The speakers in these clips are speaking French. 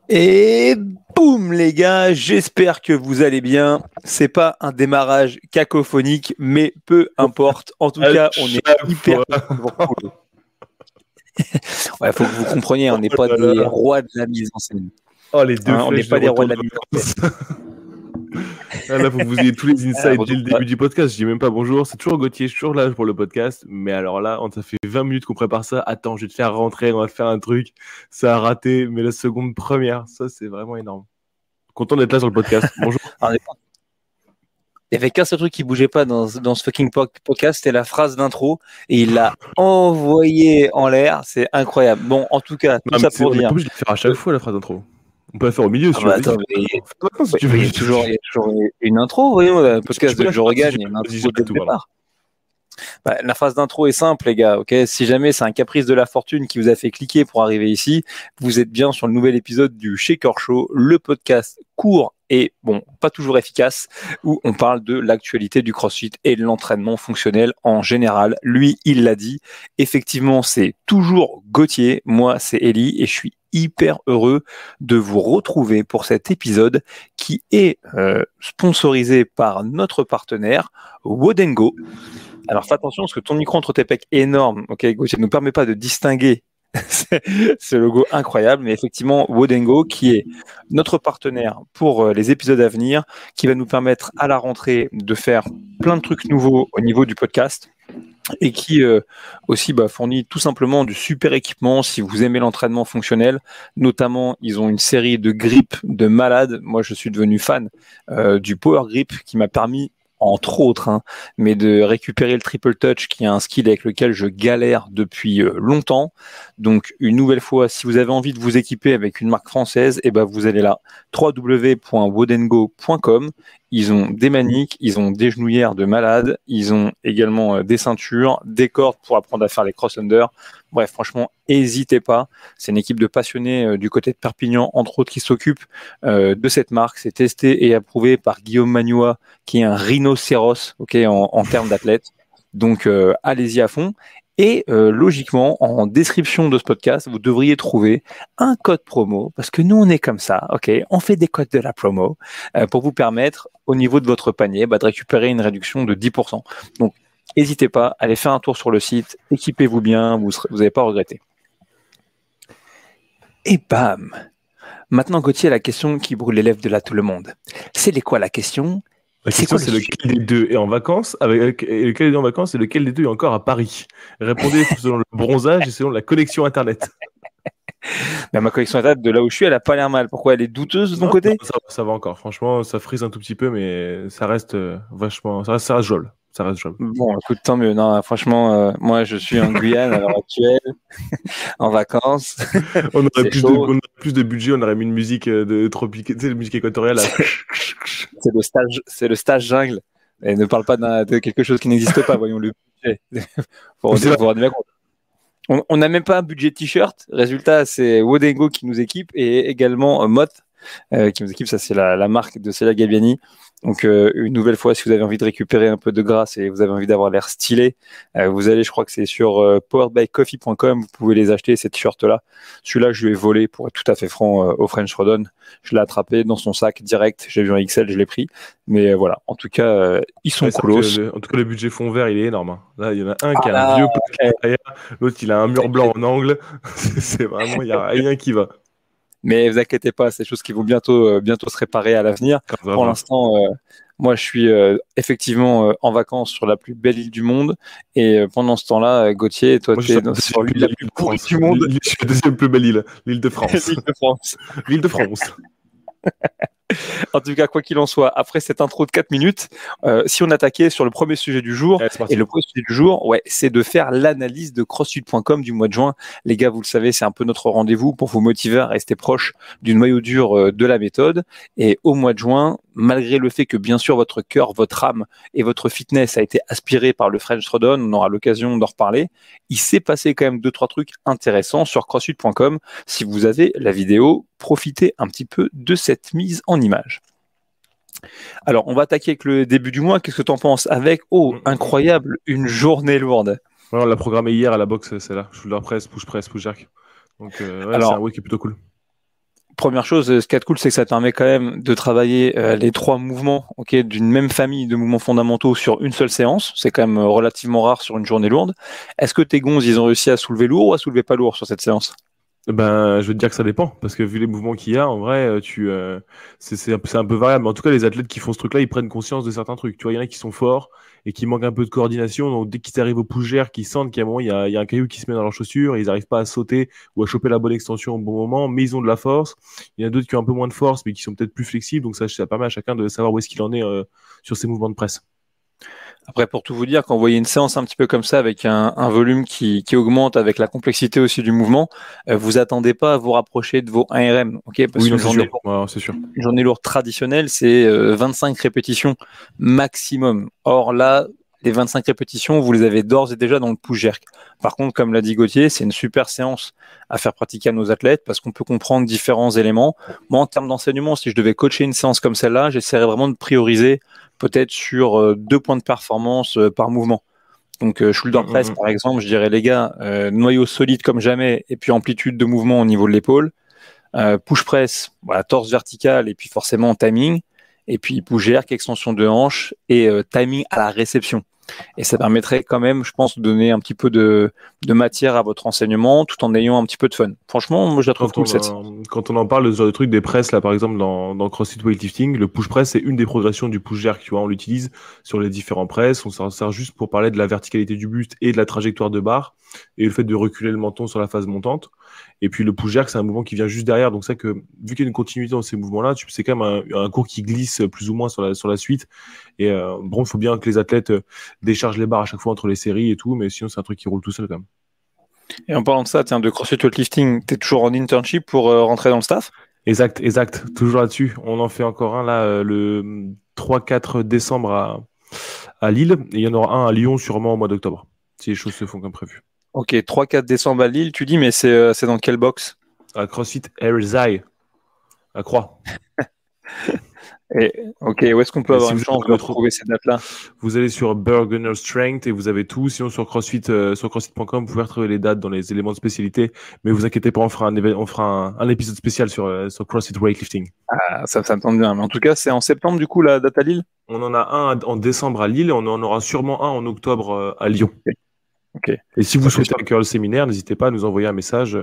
Et boum les gars, j'espère que vous allez bien. C'est pas un démarrage cacophonique, mais peu importe. En tout cas, on est hyper content de vous retrouver. Ouais, faut que vous compreniez, on n'est pas des rois de la mise en scène. Oh, les deux on n'est flèches pas de des rois retour de la mise en scène. Là, faut que vous ayez tous les insights dès le début du podcast. Je dis même pas bonjour, c'est toujours Gauthier, je suis toujours là pour le podcast. Mais alors là, ça fait 20 minutes qu'on prépare ça. Attends, je vais te faire rentrer, on va faire un truc. Ça a raté, mais la seconde première, ça c'est vraiment énorme. Content d'être là sur le podcast. Bonjour. Il n'y avait qu'un seul truc qui bougeait pas dans ce fucking podcast, c'était la phrase d'intro. Et il l'a envoyé en l'air. C'est incroyable. Bon, en tout cas, tout ça pour dire. On est pas obligé de le faire à chaque fois la phrase d'intro. On peut la faire au milieu si tu veux. Attends, il y a toujours une intro, voyons, le podcast de Je Regagne, il y a une intro dès le départ. La phase d'intro est simple, les gars. Ok, si jamais c'est un caprice de la fortune qui vous a fait cliquer pour arriver ici, vous êtes bien sur le nouvel épisode du Shaker Show, le podcast court et bon, pas toujours efficace, où on parle de l'actualité du CrossFit et de l'entraînement fonctionnel en général. Lui, il l'a dit. Effectivement, c'est toujours Gauthier. Moi, c'est Ellie et je suis hyper heureux de vous retrouver pour cet épisode qui est sponsorisé par notre partenaire Wodengo. Alors fais attention parce que ton micro entre tes pecs est énorme, ok, Gauthier, ne nous permet pas de distinguer ce logo incroyable, mais effectivement Wodengo qui est notre partenaire pour les épisodes à venir, qui va nous permettre à la rentrée de faire plein de trucs nouveaux au niveau du podcast et qui aussi fournit tout simplement du super équipement si vous aimez l'entraînement fonctionnel. Notamment, ils ont une série de grips de malades. Moi, je suis devenu fan du Power Grip qui m'a permis entre autres, mais de récupérer le triple touch qui est un skill avec lequel je galère depuis longtemps. Donc une nouvelle fois, si vous avez envie de vous équiper avec une marque française, vous allez là, www.wodengo.com. Ils ont des maniques, ils ont des genouillères de malades, ils ont également des ceintures, des cordes pour apprendre à faire les cross-under. Bref, franchement, n'hésitez pas. C'est une équipe de passionnés du côté de Perpignan, entre autres, qui s'occupe de cette marque. C'est testé et approuvé par Guillaume Magnois, qui est un rhinocéros en termes d'athlète. Donc, allez-y à fond. Et logiquement, en description de ce podcast, vous devriez trouver un code promo, parce que nous, on est comme ça, ok. On fait des codes de la promo pour vous permettre, au niveau de votre panier, de récupérer une réduction de 10%. Donc, n'hésitez pas, allez faire un tour sur le site, équipez-vous bien, vous n'allez pas regretter. Et bam! Maintenant, Gauthier, la question qui brûle les lèvres de là tout le monde. C'est quoi la question? La question, c'est lequel des deux est en vacances, lequel des deux est en vacances et lequel des deux est encore à Paris. Répondez selon le bronzage et selon la connexion Internet. Ma connexion Internet de là où je suis, elle n'a pas l'air mal. Pourquoi? Elle est douteuse de ton côté? Ça va encore. Franchement, ça frise un tout petit peu, mais ça reste vachement... Ça reste jol. Bon, écoute, tant mieux. Non, franchement, moi, je suis en Guyane à l'heure actuelle, en vacances. On aurait plus de budget, on aurait mis une musique de tropique, tu sais, la musique équatoriale. C'est le stage jungle. Et ne parle pas de quelque chose qui n'existe pas, voyons le budget. On n'a même pas un budget t-shirt. Résultat, c'est Wodengo qui nous équipe et également Mott qui nous équipe. Ça, c'est la marque de Célia Gabiani. Donc, une nouvelle fois, si vous avez envie de récupérer un peu de grâce et vous avez envie d'avoir l'air stylé, vous allez, je crois que c'est sur poweredbycoffee.com, vous pouvez les acheter, ces t-shirts-là. Celui-là, je lui ai volé, pour être tout à fait franc, au French Rodon. Je l'ai attrapé dans son sac direct. J'ai vu un XL, je l'ai pris. Mais voilà, en tout cas, ils sont coolos. En tout cas, le budget fond vert, il est énorme. Hein. Là, il y en a un qui a un vieux placard derrière, l'autre, il a un mur blanc en angle. C'est vraiment, il n'y a rien qui va. Mais vous inquiétez pas, c'est des choses qui vont bientôt se réparer à l'avenir. Pour l'instant, moi, je suis effectivement en vacances sur la plus belle île du monde. Et pendant ce temps-là, Gauthier, toi, tu es sur l'île la plus pourrie du monde. Je suis la deuxième plus belle île, l'île de France. L'île de France. L'île de France. En tout cas, quoi qu'il en soit, après cette intro de 4 minutes, si on attaquait sur le premier sujet du jour, et le premier sujet du jour, c'est de faire l'analyse de CrossFit.com du mois de juin. Les gars, vous le savez, c'est un peu notre rendez-vous pour vous motiver à rester proche du noyau dur de la méthode. Et au mois de juin, malgré le fait que bien sûr votre cœur, votre âme et votre fitness a été aspiré par le French Rodon, on aura l'occasion d'en reparler, il s'est passé quand même 2-3 trucs intéressants sur CrossFit.com. Si vous avez la vidéo, profitez un petit peu de cette mise en image. Alors, on va attaquer avec le début du mois. Qu'est-ce que tu en penses? Avec, incroyable, une journée lourde. Ouais, on l'a programmé hier à la boxe, c'est là. Shoulder press, push jerk. Donc, alors, c'est un week qui est plutôt cool. Première chose, ce qui est cool, c'est que ça permet quand même de travailler les 3 mouvements, d'une même famille de mouvements fondamentaux sur une seule séance. C'est quand même relativement rare sur une journée lourde. Est-ce que tes gonzes, ils ont réussi à soulever lourd ou à soulever pas lourd sur cette séance? Ben, je veux te dire que ça dépend, parce que vu les mouvements qu'il y a, en vrai, c'est un peu variable. Mais en tout cas, les athlètes qui font ce truc-là, ils prennent conscience de certains trucs. Tu vois, il y en a qui sont forts et qui manquent un peu de coordination. Donc, dès qu'ils arrivent au push-jerk, qu'ils sentent qu'à un moment, il y a un caillou qui se met dans leurs chaussures, et ils n'arrivent pas à sauter ou à choper la bonne extension au bon moment, mais ils ont de la force. Il y en a d'autres qui ont un peu moins de force, mais qui sont peut-être plus flexibles. Donc, ça permet à chacun de savoir où est-ce qu'il en est sur ses mouvements de presse. Après, pour tout vous dire, quand vous voyez une séance un petit peu comme ça, avec un volume qui augmente, avec la complexité aussi du mouvement, vous attendez pas à vous rapprocher de vos 1RM, parce Oui, qu'une non, journée, c'est sûr. une journée lourde traditionnelle, c'est 25 répétitions maximum. Or là, les 25 répétitions, vous les avez d'ores et déjà dans le push-jerk. Par contre, comme l'a dit Gauthier, c'est une super séance à faire pratiquer à nos athlètes parce qu'on peut comprendre différents éléments. Moi, en termes d'enseignement, si je devais coacher une séance comme celle-là, j'essaierais vraiment de prioriser peut-être sur 2 points de performance par mouvement. Donc shoulder press par exemple, je dirais les gars, noyau solide comme jamais et puis amplitude de mouvement au niveau de l'épaule. Push press, voilà, torse vertical et puis forcément timing. Et puis push jerk, extension de hanche et timing à la réception. Et ça permettrait quand même, je pense, de donner un petit peu de matière à votre enseignement tout en ayant un petit peu de fun. Franchement, moi je la trouve cool cette séance. Quand on en parle de ce genre de truc des presses, là par exemple dans CrossFit Weightlifting, le push press c'est une des progressions du push jerk. Tu vois, on l'utilise sur les différents presses. On s'en sert juste pour parler de la verticalité du buste et de la trajectoire de barre et le fait de reculer le menton sur la phase montante. Et puis le push jerk, c'est un mouvement qui vient juste derrière. Donc, c'est que vu qu'il y a une continuité dans ces mouvements-là, c'est quand même un cours qui glisse plus ou moins sur la suite. Et bon, il faut bien que les athlètes déchargent les barres à chaque fois entre les séries et tout, mais sinon, c'est un truc qui roule tout seul quand même. Et en parlant de ça, tiens, de CrossFit Weightlifting, tu es toujours en internship pour rentrer dans le staff? Exact. Toujours là-dessus. On en fait encore un là le 3-4 décembre à Lille. Et il y en aura un à Lyon sûrement au mois d'octobre, si les choses se font comme prévu. Ok, 3-4 décembre à Lille, tu dis, mais c'est dans quelle box? À CrossFit Airzai, à Croix. Ok, où est-ce qu'on peut avoir une chance de retrouver ces dates-là? Vous allez sur Burgener Strength et vous avez tout. Sinon, sur CrossFit.com, vous pouvez retrouver les dates dans les éléments de spécialité. Mais vous inquiétez pas, on fera un épisode spécial sur CrossFit Weightlifting. Ah, ça me tente bien. Mais en tout cas, c'est en septembre, du coup, la date à Lille? On en a un en décembre à Lille et on en aura sûrement un en octobre à Lyon. Okay. Et si vous souhaitez accueillir le séminaire, n'hésitez pas à nous envoyer un message.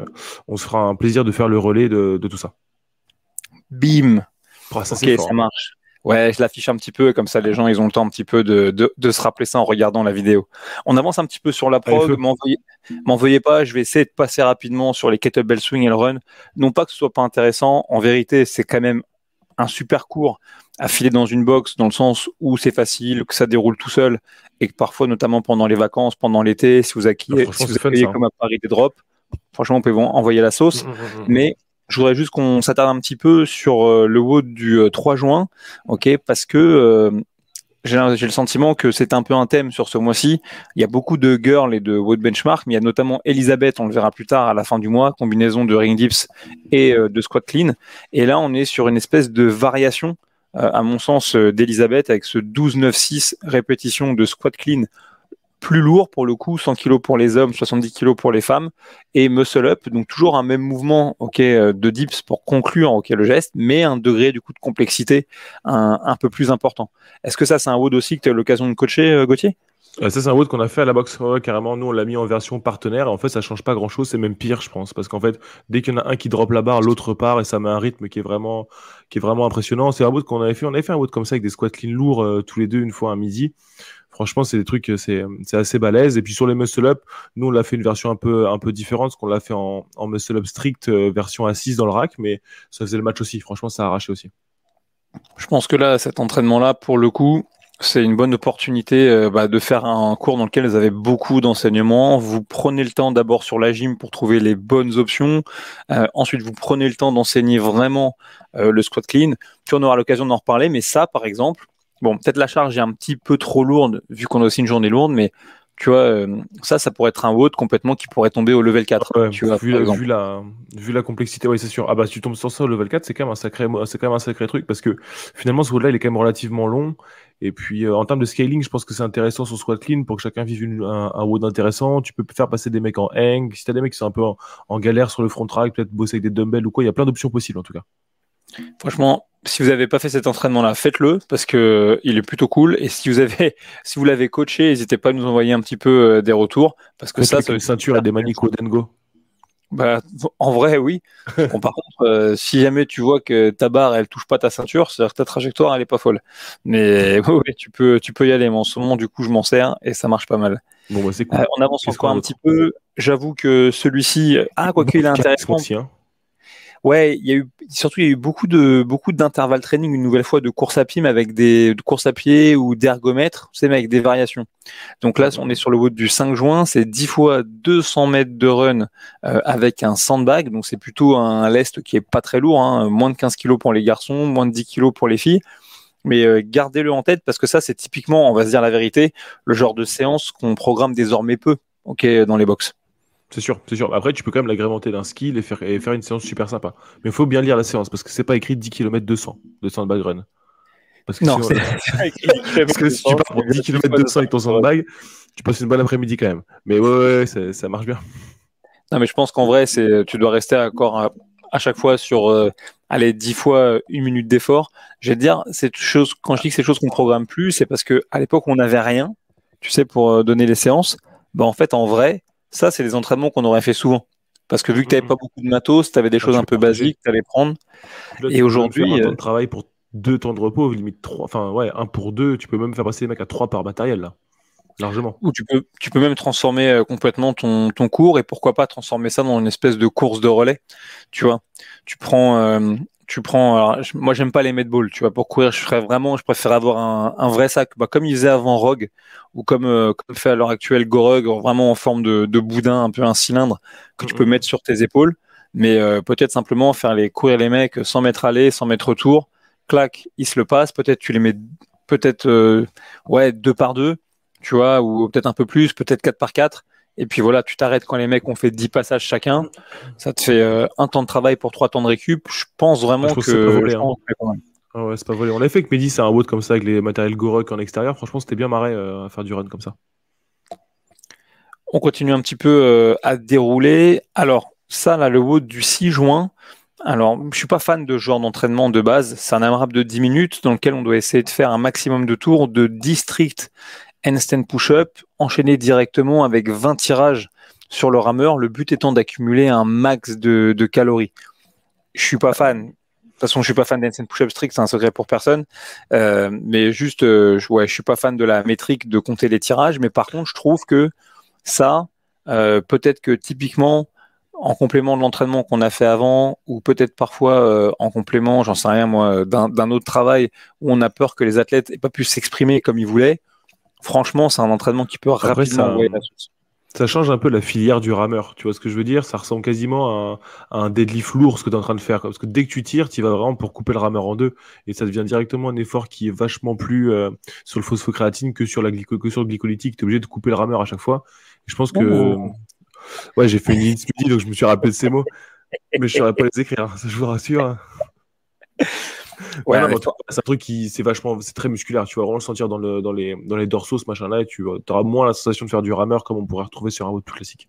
On se fera un plaisir de faire le relais de tout ça. Bim. Ça, ok, ça marche. Ouais, je l'affiche un petit peu, comme ça les gens ils ont le temps un petit peu de se rappeler ça en regardant la vidéo. On avance un petit peu sur la prog, m'envoyez pas, je vais essayer de passer rapidement sur les kettlebell swing et le run. Non pas que ce soit pas intéressant, en vérité c'est quand même un super cours à filer dans une box, dans le sens où c'est facile, que ça déroule tout seul, et que parfois, notamment pendant les vacances, pendant l'été, si vous accueillez comme à Paris des drops, franchement, on peut envoyer la sauce. Mais je voudrais juste qu'on s'attarde un petit peu sur le WOD du 3 juin, parce que j'ai le sentiment que c'est un peu un thème sur ce mois-ci. Il y a beaucoup de girls et de WOD benchmark, mais il y a notamment Elisabeth, on le verra plus tard à la fin du mois, combinaison de ring dips et de squat clean. Et là, on est sur une espèce de variation, à mon sens, d'Elisabeth avec ce 12-9-6 répétitions de squat clean plus lourd pour le coup, 100 kg pour les hommes, 70 kg pour les femmes, et muscle up, donc toujours un même mouvement de dips pour conclure le geste, mais un degré du coup de complexité un peu plus important. Est-ce que ça c'est un WOD aussi que tu as eu l'occasion de coacher, Gauthier? Ça, c'est un WOD qu'on a fait à la boxe. Ouais, carrément, nous, on l'a mis en version partenaire. En fait, ça change pas grand-chose. C'est même pire, je pense. Parce qu'en fait, dès qu'il y en a un qui drop la barre, l'autre part et ça met un rythme qui est vraiment impressionnant. C'est un WOD qu'on avait fait. On avait fait un WOD comme ça avec des squats clean lourds tous les deux une fois à midi. Franchement, c'est des trucs, c'est assez balèze. Et puis sur les muscle up, nous, on l'a fait une version un peu différente, parce qu'on l'a fait en muscle up strict, version assise dans le rack. Mais ça faisait le match aussi. Franchement, ça a arraché aussi. Je pense que là, cet entraînement-là, pour le coup, c'est une bonne opportunité de faire un cours dans lequel vous avez beaucoup d'enseignements. Vous prenez le temps d'abord sur la gym pour trouver les bonnes options. Ensuite, vous prenez le temps d'enseigner vraiment le squat clean. Puis on aura l'occasion d'en reparler. Mais ça, par exemple, bon, peut-être la charge est un petit peu trop lourde vu qu'on a aussi une journée lourde, mais Tu vois, ça pourrait être un WOD complètement qui pourrait tomber au level 4. Ouais, tu vois, vu la complexité, oui, c'est sûr. Ah bah, si tu tombes sur ça au level 4, c'est quand même un sacré truc parce que finalement, ce WOD-là, il est quand même relativement long. Et puis, en termes de scaling, je pense que c'est intéressant sur Squad Clean pour que chacun vive un WOD intéressant. Tu peux faire passer des mecs en hang. Si t'as des mecs qui sont un peu en galère sur le front track, peut-être bosser avec des dumbbells ou quoi, il y a plein d'options possibles en tout cas. Franchement, si vous n'avez pas fait cet entraînement-là, faites-le parce que il est plutôt cool. Et si vous l'avez coaché, n'hésitez pas à nous envoyer un petit peu des retours parce que Faites-le avec une ceinture et des maniques WOD and Go. Bah, en vrai, oui. Bon, par contre, si jamais tu vois que ta barre, elle touche pas ta ceinture, c'est-à-dire que ta trajectoire, elle est pas folle. Mais oui, tu peux y aller. Mais en ce moment, du coup, je m'en sers et ça marche pas mal. Bon, bah, c'est cool. On avance encore un petit peu. J'avoue que celui-ci, quoique il est intéressant. Ouais, il y a eu beaucoup d'intervalles training une nouvelle fois de course à pied, mais avec de course à pied ou d'ergomètre, c'est mais avec des variations. Donc là, on est sur le WOD du 5 juin, c'est 10 fois 200 mètres de run avec un sandbag, donc c'est plutôt un lest qui est pas très lourd, hein, moins de 15 kilos pour les garçons, moins de 10 kilos pour les filles. Mais gardez-le en tête parce que ça, c'est typiquement, on va se dire la vérité, le genre de séance qu'on programme désormais peu, dans les box. C'est sûr, c'est sûr. Après, tu peux quand même l'agrémenter d'un skill et faire une séance super sympa. Mais il faut bien lire la séance parce que c'est pas écrit 10 km 200 de sandbag run. Parce que, non, sinon, parce que si tu pars pour 10 km 200 avec ton sandbag, tu passes une bonne après-midi quand même. Mais ouais, ça marche bien. Non, mais je pense qu'en vrai, tu dois rester encore à chaque fois sur 10 fois 1 minute d'effort. Je vais te dire, quand je dis que c'est des choses qu'on programme plus, c'est parce que à l'époque, on n'avait rien, tu sais, pour donner les séances. Bah, en fait, en vrai, ça, c'est des entraînements qu'on aurait fait souvent. Parce que vu que tu n'avais pas beaucoup de matos, tu avais des choses un peu basiques, tu allais prendre. Là, et aujourd'hui. Un temps de travail pour 2 temps de repos, limite 3. Enfin, ouais, 1 pour 2. Tu peux même faire passer les mecs à 3 par matériel, là. Largement. Ou tu peux même transformer complètement ton cours et pourquoi pas transformer ça dans une espèce de course de relais. Tu vois, alors, moi, j'aime pas les medballs. Tu vois, pour courir, je préfère avoir un vrai sac, comme il faisait avant Rogue ou comme fait à l'heure actuelle Gorug, vraiment en forme de boudin, un peu un cylindre que tu peux mettre sur tes épaules. Mais peut-être simplement courir les mecs 100 mètres aller, 100 mètres retour. Clac, ils se le passent. Peut-être tu les mets, peut-être 2 par 2. Tu vois, ou peut-être un peu plus, peut-être 4 par 4. Et puis voilà, tu t'arrêtes quand les mecs ont fait 10 passages chacun. Ça te fait un temps de travail pour 3 temps de récup. Je pense vraiment que c'est pas volé. Ah ouais, c'est pas volé. On l'a fait avec Mehdi, c'est un WOD comme ça, avec les matériels Gorok en extérieur. Franchement, c'était bien marré à faire du run comme ça. On continue un petit peu à dérouler. Alors, ça, là, le WOD du 6 juin. Alors, je suis pas fan de ce genre d'entraînement de base. C'est un AMRAP de 10 minutes dans lequel on doit essayer de faire un maximum de tours de 10 stricts handstand push-up, enchaîné directement avec 20 tirages sur le rameur, le but étant d'accumuler un max de calories. Je suis pas fan. De toute façon, je suis pas fan d'handstand push-up strict, c'est un secret pour personne. Mais juste, je suis pas fan de la métrique de compter les tirages. Mais par contre, je trouve que ça, peut-être que typiquement, en complément de l'entraînement qu'on a fait avant, ou peut-être parfois en complément, j'en sais rien moi, d'un autre travail où on a peur que les athlètes aient pas pu s'exprimer comme ils voulaient. Franchement, c'est un entraînement qui peut rapidement envoyer la sauce. Ça change un peu la filière du rameur. Tu vois ce que je veux dire? Ça ressemble quasiment à un deadlift lourd, ce que tu es en train de faire. Parce que dès que tu tires, tu vas vraiment pour couper le rameur en deux. Et ça devient directement un effort qui est vachement plus sur le phosphocréatine que sur le glycolytique. Tu es obligé de couper le rameur à chaque fois. Et je pense que. Ouais, j'ai fait une Intuiti, donc je me suis rappelé de ces mots. Mais je ne saurais pas les écrire, ça, je vous rassure. Ouais, c'est un truc c'est très musculaire. Tu vas vraiment le sentir dans les dorsaux, ce machin-là, et tu auras moins la sensation de faire du rameur comme on pourrait retrouver sur un WOD plus classique.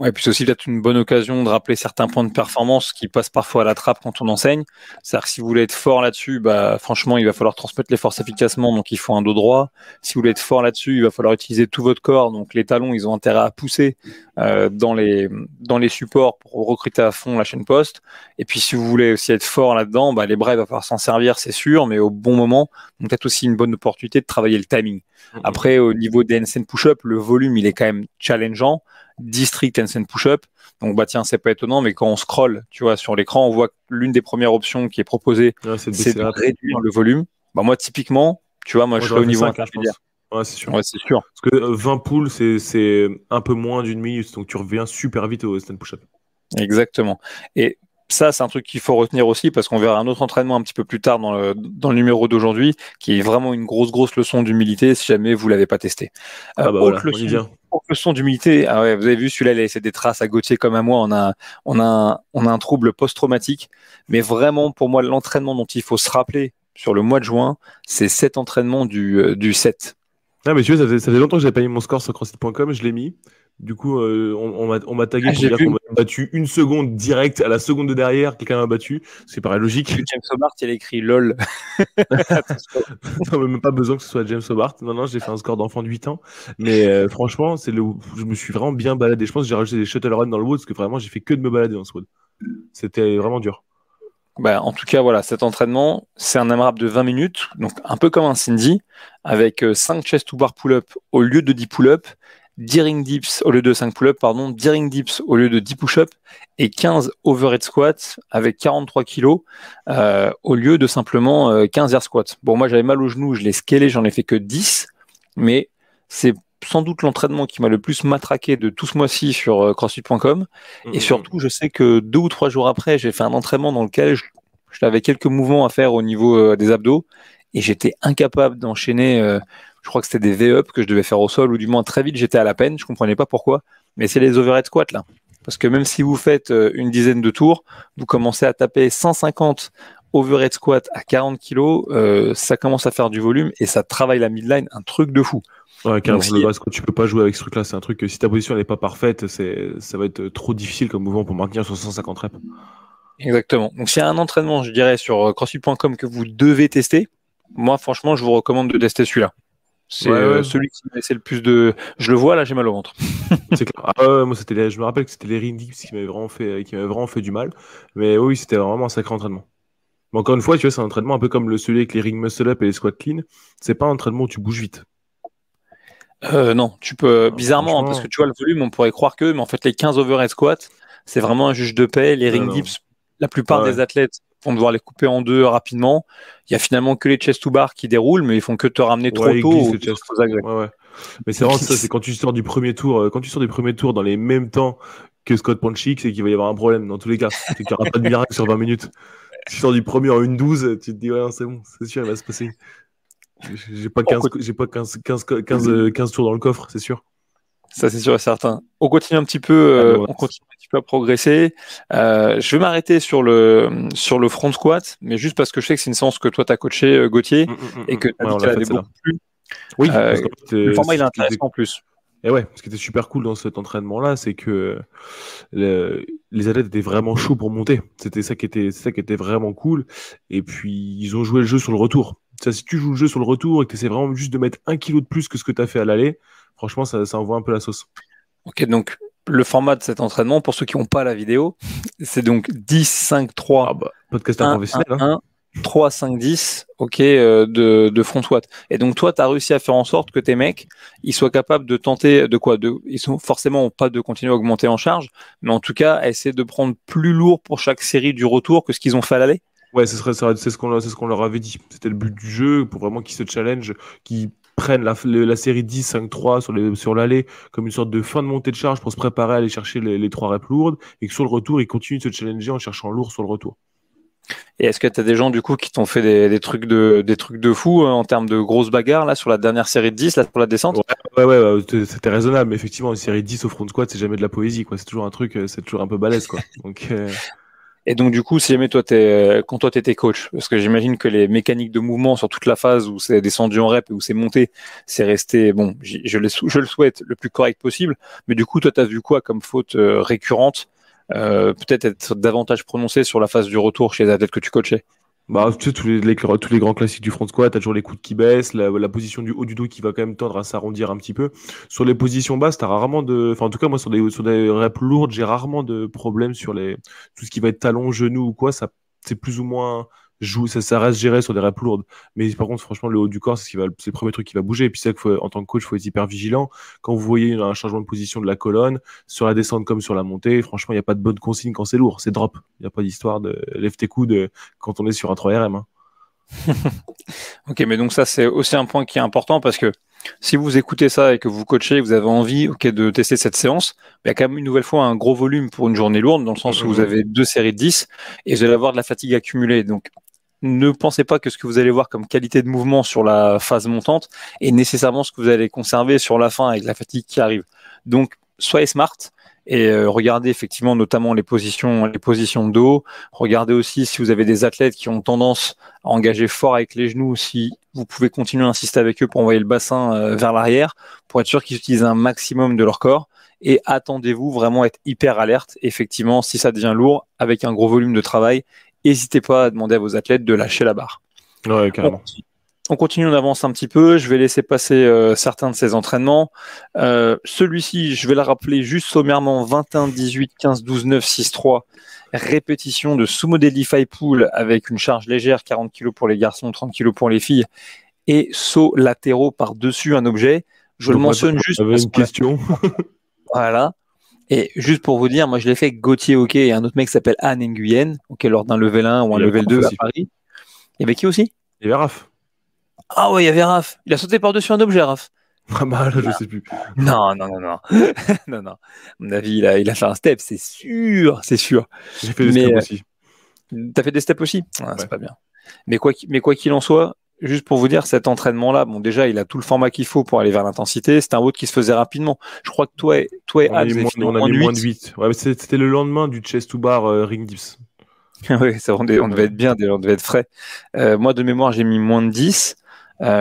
Ouais, puis c'est aussi peut-être une bonne occasion de rappeler certains points de performance qui passent parfois à la trappe quand on enseigne. C'est-à-dire que si vous voulez être fort là-dessus, franchement, il va falloir transmettre les forces efficacement, donc il faut un dos droit. Si vous voulez être fort là-dessus, il va falloir utiliser tout votre corps, donc les talons, ils ont intérêt à pousser dans les supports pour recruter à fond la chaîne poste. Et puis si vous voulez aussi être fort là-dedans, les bras, il va falloir s'en servir, c'est sûr, mais au bon moment. Donc peut-être aussi une bonne opportunité de travailler le timing. Après, au niveau des handstand push-up, le volume, il est quand même challengeant. District handstand push-up. Donc tiens, c'est pas étonnant, mais quand on scrolle, tu vois, sur l'écran, on voit que l'une des premières options qui est proposée, c'est de réduire le volume. Moi, typiquement, tu vois, je serais au niveau intermédiaire. Ouais, c'est sûr. Ouais, c'est sûr. Parce que 20 poules, c'est un peu moins d'une minute, donc tu reviens super vite au stand push-up. Exactement. Et Ça, c'est un truc qu'il faut retenir aussi parce qu'on verra un autre entraînement un petit peu plus tard dans le numéro d'aujourd'hui qui est vraiment une grosse leçon d'humilité si jamais vous l'avez pas testé. Autre leçon d'humilité. Ah ouais, vous avez vu, celui-là, il a laissé des traces à Gauthier comme à moi. On a un trouble post-traumatique. Mais vraiment, pour moi, l'entraînement dont il faut se rappeler sur le mois de juin, c'est cet entraînement du 7. Ah, mais tu vois, ça fait longtemps que j'avais pas mis mon score sur CrossFit.com, je l'ai mis. Du coup, on m'a tagué pour dire qu'on m'a battu une seconde direct, à la seconde de derrière, quelqu'un m'a battu. C'est pareil logique. James Hobart, il a écrit LOL. Non, même pas besoin que ce soit James Hobart. Non, j'ai fait un score d'enfant de 8 ans. Mais franchement, je me suis vraiment bien baladé. Je pense que j'ai rajouté des shuttle runs dans le WOD parce que vraiment, j'ai fait que de me balader dans ce WOD. C'était vraiment dur. Bah, en tout cas, voilà, cet entraînement, c'est un AMRAP de 20 minutes, donc un peu comme un Cindy, avec 5 chest to bar pull-up au lieu de 10 pull-up, 10 ring dips au lieu de 5 pull-up, 10 ring dips au lieu de 10 push-up, et 15 overhead squats avec 43 kilos au lieu de simplement 15 air squats. Bon, moi j'avais mal au genou, je l'ai scalé, j'en ai fait que 10, mais c'est sans doute l'entraînement qui m'a le plus matraqué de tout ce mois-ci sur CrossFit.com. Et surtout, je sais que 2 ou 3 jours après, j'ai fait un entraînement dans lequel je avais quelques mouvements à faire au niveau des abdos et j'étais incapable d'enchaîner. Je crois que c'était des V-up que je devais faire au sol ou du moins très vite, j'étais à la peine. Je comprenais pas pourquoi. Mais c'est les overhead squats là. Parce que même si vous faites une dizaine de tours, vous commencez à taper 150 overhead squats à 40 kilos, ça commence à faire du volume et ça travaille la midline, un truc de fou. Ouais, carrément, le bas squat, tu peux pas jouer avec ce truc-là. C'est un truc que si ta position n'est pas parfaite, ça va être trop difficile comme mouvement pour maintenir sur 150 reps. Exactement. Donc s'il y a un entraînement, je dirais, sur CrossFit.com que vous devez tester, moi franchement, je vous recommande de tester celui-là. C'est celui qui m'a laissé le plus de... Je le vois, là, j'ai mal au ventre. C'est clair. Ah, moi, je me rappelle que c'était les ring dips qui m'avaient vraiment fait du mal. Mais oui, c'était vraiment un sacré entraînement. Mais encore une fois, tu vois, c'est un entraînement un peu comme celui avec les ring muscle up et les squats clean. C'est pas un entraînement où tu bouges vite. Non, tu peux, bizarrement, parce que tu vois le volume, on pourrait croire que, mais en fait, les 15 overhead squats, c'est vraiment un juge de paix. Les ring dips, la plupart des athlètes vont devoir les couper en deux rapidement. Il y a finalement que les chest to bar qui déroulent, mais ils font que te ramener trop tôt. Mais c'est vraiment ça, c'est quand tu sors du premier tour, dans les mêmes temps que Scott Ponchik, c'est qu'il va y avoir un problème dans tous les cas. C'est qu'il n'y aura pas de miracle sur 20 minutes. Si tu sors du premier en 1-12, tu te dis, ouais, c'est bon, c'est sûr, il va se passer. J'ai pas 15 tours dans le coffre, c'est sûr. Ça, c'est sûr et certain. On continue un petit peu, à progresser. Je vais m'arrêter sur le front squat, mais juste parce que je sais que c'est une séance que toi, tu as coaché, Gauthier, et que tu as dit qu'elle avait beaucoup plu. Oui, le format, il est intéressant en plus. Et ouais, ce qui était super cool dans cet entraînement-là, c'est que les athlètes étaient vraiment chauds pour monter. C'était ça qui était vraiment cool. Et puis, ils ont joué le jeu sur le retour. Ça, si tu joues le jeu sur le retour et que tu essaies vraiment juste de mettre 1 kilo de plus que ce que tu as fait à l'aller, franchement, ça envoie un peu la sauce. Ok, donc le format de cet entraînement, pour ceux qui n'ont pas la vidéo, c'est donc 10, 5, 3, podcasteur professionnel, 1, 3, 5, 10, ok, de front squat. Et donc toi, tu as réussi à faire en sorte que tes mecs, ils soient capables de tenter ils sont forcément pas de continuer à augmenter en charge, mais en tout cas, à essayer de prendre plus lourd pour chaque série du retour que ce qu'ils ont fait à l'aller. Ouais, c'est ce qu'on leur avait dit. C'était le but du jeu, pour vraiment qu'ils se challenge, qu'ils prennent la série 10, 5, 3 sur l'aller comme une sorte de fin de montée de charge pour se préparer à aller chercher les 3 reps lourdes, et que sur le retour, ils continuent de se challenger en cherchant lourd sur le retour. Et est-ce que tu as des gens du coup qui t'ont fait des trucs de fou en termes de grosses bagarres là sur la dernière série de 10 là pour la descente? Ouais, c'était raisonnable, mais effectivement une série 10 au front squat, c'est jamais de la poésie quoi, c'est toujours un truc, c'est toujours un peu balèze quoi. Donc Et donc du coup, si jamais quand toi t'étais coach, parce que j'imagine que les mécaniques de mouvement sur toute la phase où c'est descendu en rep et où c'est monté, c'est resté bon, je le souhaite le plus correct possible, mais du coup toi t'as vu quoi comme faute récurrente? Peut-être être davantage prononcé sur la phase du retour chez les athlètes que tu coachais? Bah, tu sais, tous les grands classiques du front squat, t'as toujours les coudes qui baissent, la position du haut du dos qui va quand même tendre à s'arrondir un petit peu. Sur les positions basses, t'as rarement enfin, en tout cas, moi, sur des reps lourdes, j'ai rarement de problème sur tout ce qui va être talon, genou ou quoi, c'est plus ou moins ça reste géré sur des reps lourdes. Mais par contre, franchement, le haut du corps, c'est le premier truc qui va bouger. Et puis, c'est en tant que coach, il faut être hyper vigilant. Quand vous voyez un changement de position de la colonne, sur la descente comme sur la montée, franchement, il n'y a pas de bonne consigne quand c'est lourd. C'est drop. Il n'y a pas d'histoire de lève tes coudes quand on est sur un 3RM. Hein. Ok, mais donc ça, c'est aussi un point qui est important parce que si vous écoutez ça et que vous coachez, vous avez envie de tester cette séance, il y a quand même une nouvelle fois un gros volume pour une journée lourde, dans le sens où vous avez 2 séries de 10 et vous allez avoir de la fatigue accumulée. Donc, ne pensez pas que ce que vous allez voir comme qualité de mouvement sur la phase montante est nécessairement ce que vous allez conserver sur la fin avec la fatigue qui arrive. Donc, soyez smart et regardez effectivement notamment les positions de dos. Regardez aussi si vous avez des athlètes qui ont tendance à engager fort avec les genoux, si vous pouvez continuer à insister avec eux pour envoyer le bassin vers l'arrière, pour être sûr qu'ils utilisent un maximum de leur corps. Et attendez-vous vraiment à être hyper alerte. Effectivement, si ça devient lourd, avec un gros volume de travail, n'hésitez pas à demander à vos athlètes de lâcher la barre. Ouais, carrément. On continue, on avance un petit peu. Je vais laisser passer certains de ces entraînements. Celui-ci, je vais le rappeler juste sommairement, 21, 18, 15, 12, 9, 6, 3. Répétition de sumo deadlift pull avec une charge légère, 40 kg pour les garçons, 30 kg pour les filles, et sauts latéraux par-dessus un objet. Je le mentionne juste. J'avais une question. Voilà. Et juste pour vous dire, moi je l'ai fait avec Gauthier Hockey et un autre mec qui s'appelle Anne Nguyen, lors d'un level 1 ou un level 2 à Paris. Il y avait qui aussi? Il y avait Raph. Ah ouais, il y avait Raph. Il a sauté par-dessus un objet, Raph. Ah bah là, je sais plus. Non. Non. À mon avis, il a fait un step, c'est sûr. J'ai fait des steps aussi. T'as fait des steps aussi? Ah, ouais. C'est pas bien. Mais quoi qu'il en soit, juste pour vous dire, cet entraînement-là, bon, déjà, il a tout le format qu'il faut pour aller vers l'intensité. C'est un WOD qui se faisait rapidement. Je crois que toi et Anne, on a mis moins de 8. Ouais, c'était le lendemain du chest to bar ring dips. Oui, on devait être bien, on devait être frais. Moi, de mémoire, j'ai mis moins de 10.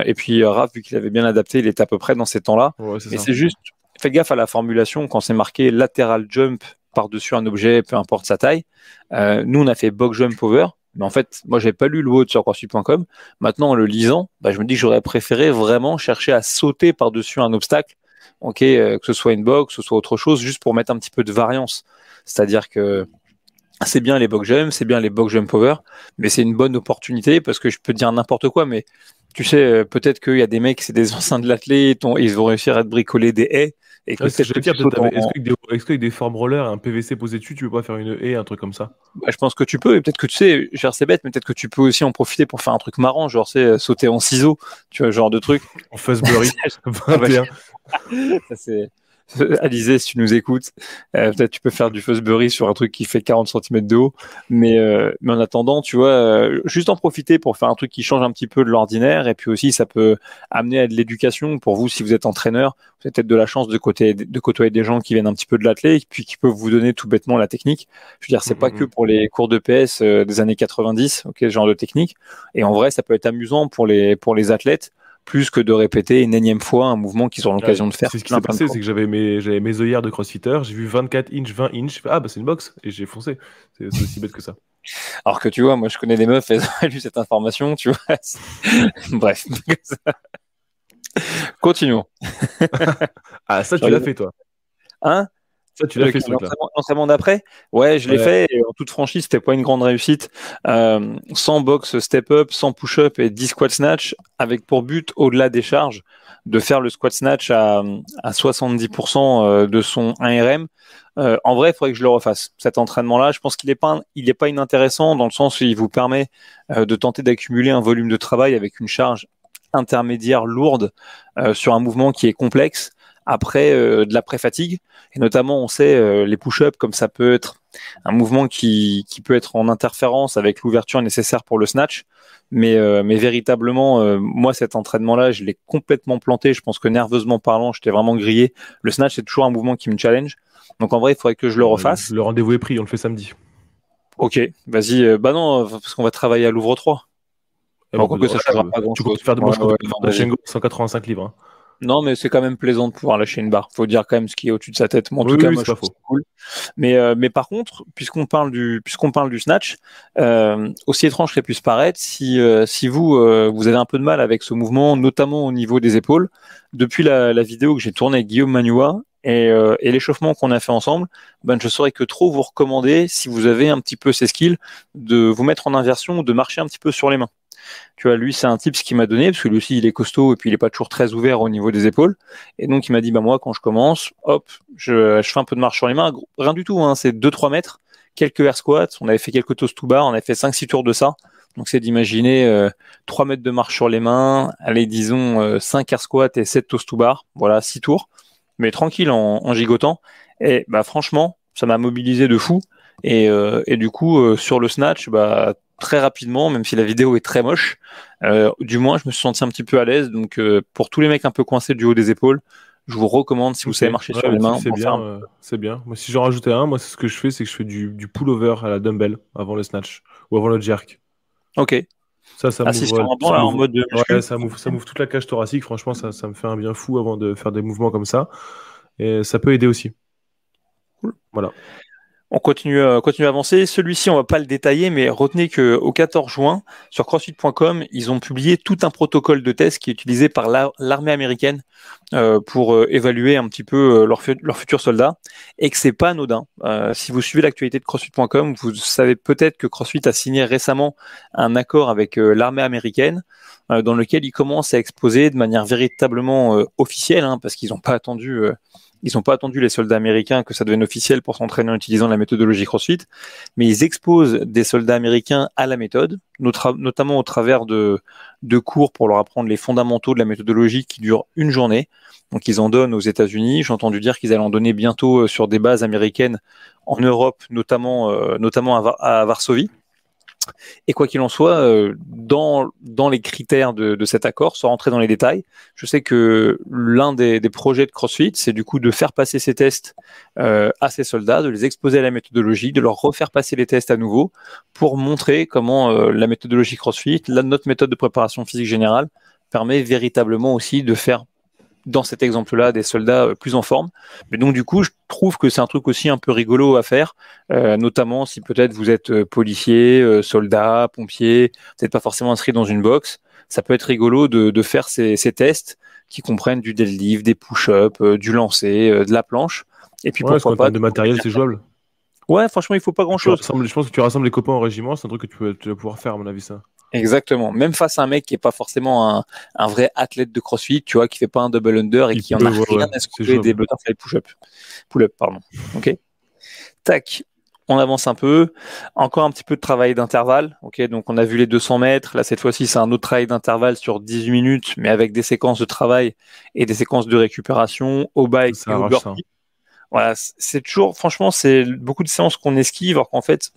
Et puis, Raph, vu qu'il avait bien adapté, il était à peu près dans ces temps-là. Ouais, mais c'est juste, faites gaffe à la formulation quand c'est marqué lateral jump par-dessus un objet, peu importe sa taille. Nous, on a fait box jump over. Mais en fait, moi, j'avais pas lu le WOD sur CrossFit.com. Maintenant, en le lisant, je me dis que j'aurais préféré vraiment chercher à sauter par-dessus un obstacle, que ce soit une box, que ce soit autre chose, juste pour mettre un petit peu de variance. C'est-à-dire que c'est bien les box jump, c'est bien les box jump over, mais c'est une bonne opportunité parce que je peux dire n'importe quoi, mais tu sais, peut-être qu'il y a des mecs, c'est des anciens de l'athlète, ils vont réussir à te bricoler des haies. Et que est-ce qu'avec des form rollers et un PVC posé dessus, tu peux pas faire une haie, un truc comme ça? Je pense que tu peux, et peut-être que tu sais, genre c'est bête, mais peut-être que tu peux aussi en profiter pour faire un truc marrant, genre sauter en ciseaux, tu vois, genre de truc. En Fuzzberry 21. Ça, c'est... Alizé, si tu nous écoutes, peut-être tu peux faire du Fuzzberry sur un truc qui fait 40 cm de haut, mais en attendant, tu vois, juste en profiter pour faire un truc qui change un petit peu de l'ordinaire, et puis aussi ça peut amener à de l'éducation pour vous si vous êtes entraîneur. Vous avez peut-être de la chance de côtoyer des gens qui viennent un petit peu de l'athlète, puis qui peuvent vous donner tout bêtement la technique. Je veux dire, c'est pas que pour les cours de PS des années 90, ce genre de technique, et en vrai, ça peut être amusant pour les athlètes, plus que de répéter une énième fois un mouvement qu'ils ont l'occasion de faire. C'est ce qui s'est passé, c'est que j'avais mes œillères de crossfitter, j'ai vu 24 inch, 20 inch, ah bah c'est une box, et j'ai foncé. C'est aussi bête que ça. Alors que tu vois, moi je connais des meufs, elles ont lu cette information, tu vois. Bref. Continuons. Ah, ça tu l'as fait toi. Hein? Ça, tu l'as fait ce truc-là. L'entraînement d'après? Ouais, je l'ai fait, et en toute franchise, c'était pas une grande réussite. Sans box step-up, sans push-up et 10 squat snatch, avec pour but, au-delà des charges, de faire le squat snatch à 70% de son 1RM. En vrai, il faudrait que je le refasse. Cet entraînement-là, je pense qu'il est pas inintéressant dans le sens où il vous permet de tenter d'accumuler un volume de travail avec une charge intermédiaire lourde sur un mouvement qui est complexe après de la pré-fatigue. Et notamment, on sait, les push-ups, comme ça peut être un mouvement qui peut être en interférence avec l'ouverture nécessaire pour le snatch. Mais véritablement, moi, cet entraînement-là, je l'ai complètement planté. Je pense que nerveusement parlant, j'étais vraiment grillé. Le snatch, c'est toujours un mouvement qui me challenge. Donc en vrai, il faudrait que je le refasse. Le rendez-vous est pris, on le fait samedi. Ok, vas-y. Non, parce qu'on va travailler à Louvre 3. Donc, ça changera pas grand-chose. Tu comptes faire de 185 livres. Hein. Non, mais c'est quand même plaisant de pouvoir lâcher une barre. Faut dire quand même ce qui est au-dessus de sa tête. Moi, en tout cas, moi, je trouve ça cool. Mais par contre, puisqu'on parle du snatch, aussi étrange que ça puisse paraître, si vous avez un peu de mal avec ce mouvement, notamment au niveau des épaules, depuis la vidéo que j'ai tournée avec Guillaume Manua et l'échauffement qu'on a fait ensemble, je saurais que trop vous recommander, si vous avez un petit peu ces skills, de vous mettre en inversion ou de marcher un petit peu sur les mains. Tu vois, lui, c'est un tips qu'il m'a donné, parce que lui aussi, il est costaud et puis il est pas toujours très ouvert au niveau des épaules. Et donc, il m'a dit, moi, quand je commence, hop, je fais un peu de marche sur les mains. Rien du tout, hein, c'est 2-3 mètres, quelques air squats. On avait fait quelques toes to bar, on avait fait 5-6 tours de ça. Donc c'est d'imaginer 3 mètres de marche sur les mains, allez disons 5 air squats et 7 toast to bar, voilà 6 tours, mais tranquille en gigotant. Et bah franchement, ça m'a mobilisé de fou. Et du coup, sur le snatch, bah très rapidement, même si la vidéo est très moche, du moins je me suis senti un petit peu à l'aise. Donc pour tous les mecs un peu coincés du haut des épaules, je vous recommande, si vous savez marcher sur les mains, c'est bien. Moi, si j'en rajoutais un, moi, c'est ce que je fais, c'est que je fais du pull-over à la dumbbell avant le snatch ou avant le jerk. Ok. Ça en mode ouais, ça m'ouvre toute la cage thoracique. Franchement, ça me fait un bien fou avant de faire des mouvements comme ça. Et ça peut aider aussi. Cool. Voilà. On continue à avancer. Celui-ci, on va pas le détailler, mais retenez qu'au 14 juin, sur CrossFit.com, ils ont publié tout un protocole de test qui est utilisé par l'armée américaine pour évaluer un petit peu leurs futurs soldats, et que c'est pas anodin. Si vous suivez l'actualité de CrossFit.com, vous savez peut-être que CrossFit a signé récemment un accord avec l'armée américaine dans lequel ils commencent à exposer de manière véritablement officielle, parce qu'ils n'ont pas attendu... Ils n'ont pas attendu les soldats américains que ça devienne officiel pour s'entraîner en utilisant la méthodologie CrossFit, mais ils exposent des soldats américains à la méthode, notamment au travers de cours pour leur apprendre les fondamentaux de la méthodologie qui durent une journée. Donc ils en donnent aux États-Unis. J'ai entendu dire qu'ils allaient en donner bientôt sur des bases américaines en Europe, notamment à Varsovie. Et quoi qu'il en soit, dans les critères de cet accord, sans rentrer dans les détails, je sais que l'un des projets de CrossFit, c'est du coup de faire passer ces tests à ces soldats, de les exposer à la méthodologie, de leur refaire passer les tests à nouveau pour montrer comment la méthodologie CrossFit, notre méthode de préparation physique générale, permet véritablement aussi de faire dans cet exemple-là des soldats plus en forme. Mais donc du coup, je trouve que c'est un truc aussi un peu rigolo à faire, notamment si peut-être vous êtes policier, soldat, pompier, vous n'êtes pas forcément inscrit dans une box. Ça peut être rigolo de faire ces tests qui comprennent du deadlift, des push-ups, du lancer, de la planche. Et puis pourquoi pas... de matériel, c'est jouable. Ouais, franchement, il faut pas grand-chose. Je pense que tu rassembles les copains au régiment, c'est un truc que tu vas pouvoir faire, à mon avis, ça. Exactement. Même face à un mec qui est pas forcément un vrai athlète de CrossFit, tu vois, qui fait pas un double under et qui en a rien à se couper des butterfly pull-up, pardon. Ok. Tac. On avance un peu. Encore un petit peu de travail d'intervalle. Ok. Donc, on a vu les 200 mètres. Là, cette fois-ci, c'est un autre travail d'intervalle sur 18 minutes, mais avec des séquences de travail et des séquences de récupération au bike et au burpee. Voilà. C'est toujours, franchement, c'est beaucoup de séances qu'on esquive, alors qu'en fait,